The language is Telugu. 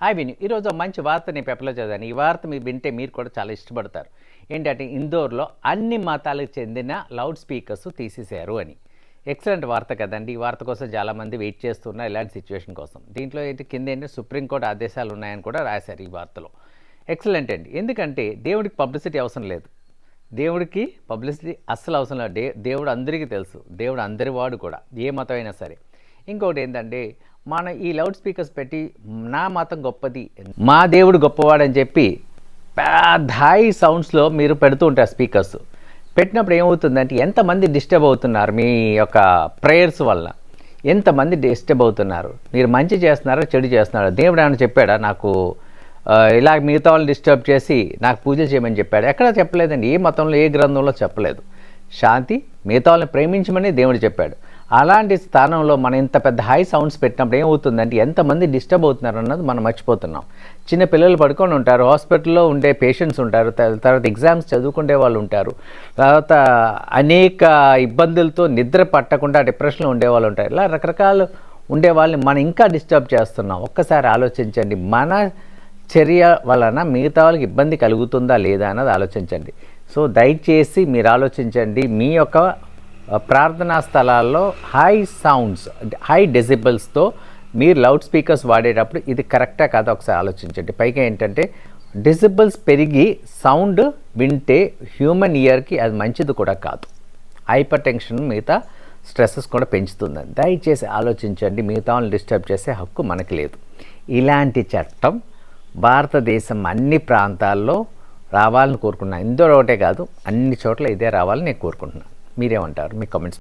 హాయ్ విని ఈరోజు మంచి వార్త నేను పేపర్లో చదివాను. ఈ వార్త మీరు వింటే మీరు కూడా చాలా ఇష్టపడతారు. ఏంటంటే ఇందోర్లో అన్ని మతాలకు చెందిన లౌడ్ స్పీకర్స్ తీసేశారు అని. ఎక్సలెంట్ వార్త కదండి. ఈ వార్త కోసం చాలామంది వెయిట్ చేస్తున్నారు ఇలాంటి సిచ్యువేషన్ కోసం. దీంట్లో ఏంటి కింద ఏంటంటే సుప్రీంకోర్టు ఆదేశాలు ఉన్నాయని కూడా రాశారు ఈ వార్తలో. ఎక్సలెంట్ అండి. ఎందుకంటే దేవుడికి పబ్లిసిటీ అవసరం లేదు. దేవుడికి పబ్లిసిటీ అస్సలు అవసరం లేదు. దేవుడు అందరికీ తెలుసు. దేవుడు అందరి వాడు కూడా, ఏ మతం అయినా సరే. ఇంకొకటి ఏంటంటే మన ఈ లౌడ్ స్పీకర్స్ పెట్టి నా మతం గొప్పది, మా దేవుడు గొప్పవాడని చెప్పి పెద్ద హై సౌండ్స్లో మీరు పెడుతూ ఉంటారు స్పీకర్స్. పెట్టినప్పుడు ఏమవుతుందంటే ఎంతమంది డిస్టర్బ్ అవుతున్నారు మీ యొక్క ప్రేయర్స్ వల్ల, ఎంతమంది డిస్టర్బ్ అవుతున్నారు. మీరు మంచి చేస్తున్నారా చెడు చేస్తున్నారా? దేవుడు ఏమైనా చెప్పాడా నాకు ఇలా మిగతా వాళ్ళని డిస్టర్బ్ చేసి నాకు పూజలు చేయమని చెప్పాడు? ఎక్కడా చెప్పలేదండి. ఏ మతంలో ఏ గ్రంథంలో చెప్పలేదు. శాంతి మిగతా వాళ్ళని ప్రేమించమని దేవుడు చెప్పాడు. అలాంటి స్థానంలో మనం ఇంత పెద్ద హై సౌండ్స్ పెట్టినప్పుడు ఏమవుతుందంటే ఎంతమంది డిస్టర్బ్ అవుతున్నారు అన్నది మనం మర్చిపోతున్నాం. చిన్న పిల్లలు పడుకొని ఉంటారు, హాస్పిటల్లో ఉండే పేషెంట్స్ ఉంటారు, తర్వాత ఎగ్జామ్స్ చదువుకునే వాళ్ళు ఉంటారు, తర్వాత అనేక ఇబ్బందులతో నిద్ర పట్టకుండా డిప్రెషన్లో ఉండేవాళ్ళు ఉంటారు. ఇలా రకరకాలు ఉండే వాళ్ళని మనం ఇంకా డిస్టర్బ్ చేస్తున్నాం. ఒక్కసారి ఆలోచించండి. మన చర్య వలన మిగతా వాళ్ళకి ఇబ్బంది కలుగుతుందా లేదా అన్నది ఆలోచించండి. సో దయచేసి మీరు ఆలోచించండి. మీ యొక్క ప్రార్థనా స్థలాల్లో హై సౌండ్స్, హై డెసిబుల్స్తో మీరు లౌడ్ స్పీకర్స్ వాడేటప్పుడు ఇది కరెక్టా కాదా ఒకసారి ఆలోచించండి. పైగా ఏంటంటే డెసిబుల్స్ పెరిగి సౌండ్ వింటే హ్యూమన్ ఇయర్కి అది మంచిది కూడా కాదు. హైపర్ టెన్షన్ మిగతా స్ట్రెస్సెస్ కూడా పెంచుతుందని దయచేసి ఆలోచించండి. మిగతా వాళ్ళని డిస్టర్బ్ చేసే హక్కు మనకి లేదు. ఇలాంటి చట్టం భారతదేశం అన్ని ప్రాంతాల్లో రావాలని కోరుకున్నాను. ఇందులో ఒకటే కాదు, అన్ని చోట్ల ఇదే రావాలని నేను కోరుకుంటున్నాను. మీరేమంటారు? మీ కామెంట్స్